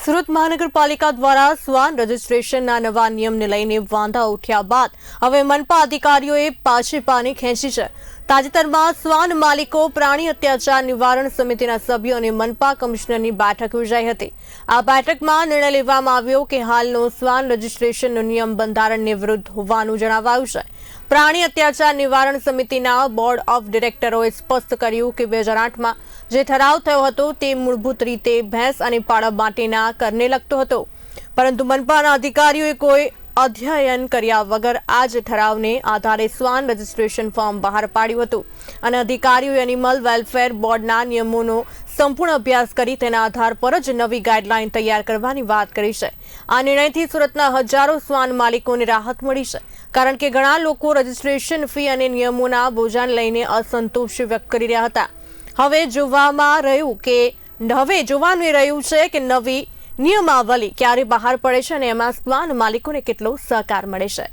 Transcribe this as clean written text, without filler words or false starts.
સુરત મહાનગરપાલિકા દ્વારા શ્વાન રજીસ્ટ્રેશનના નવા નિયમને લઈને વાંધા ઉઠ્યા બાદ હવે મનપા અધિકારીઓએ પાછી પાની ખેંચી છે। તાજેતરમાં શ્વાન માલિકો પ્રાણી અત્યાચાર નિવારણ સમિતિના સભ્યો અને મનપા કમિશનરની બેઠક યોજાઈ હતી। આ બેઠકમાં નિર્ણય લેવામાં આવ્યો કે હાલનો શ્વાન રજીસ્ટ્રેશનનો નિયમ બંધારણને વિરુદ્ધ હોવાનું જણાવાયું છે। પ્રાણી અત્યાચાર નિવારણ સમિતિના બોર્ડ ઓફ ડિરેક્ટરોએ સ્પષ્ટ કર્યું કે 2008માં જે ઠરાવ થયો હતો તે મૂળભૂત રીતે ભેંસ અને પાડા માટેના કરને લગતો હતો, પરંતુ મનપાના અધિકારીઓએ કોઈ અધ્યયન કર્યા વગર આ જ ઠરાવને આધારે શ્વાન રજીસ્ટ્રેશન ફોર્મ બહાર પાડ્યું હતું અને અધિકારીઓએ એનિમલ વેલફેર બોર્ડના નિયમોનો સંપૂર્ણ અભ્યાસ કરી તેના આધાર પર જ નવી ગાઈડલાઈન તૈયાર કરવાની વાત કરી છે। આ નિર્ણયથી સુરતના હજારો શ્વાન માલિકોને રાહત મળી છે, કારણ કે ઘણા લોકો રજીસ્ટ્રેશન ફી અને નિયમોના બોજાને લઈને અસંતોષ વ્યક્ત કરી રહ્યા હતા। હવે જોવાનું એ રહ્યું છે કે નવી નિયમાવલી ક્યારે બહાર પડે છે અને એમાં શ્વાન માલિકોને કેટલો સહકાર મળે છે।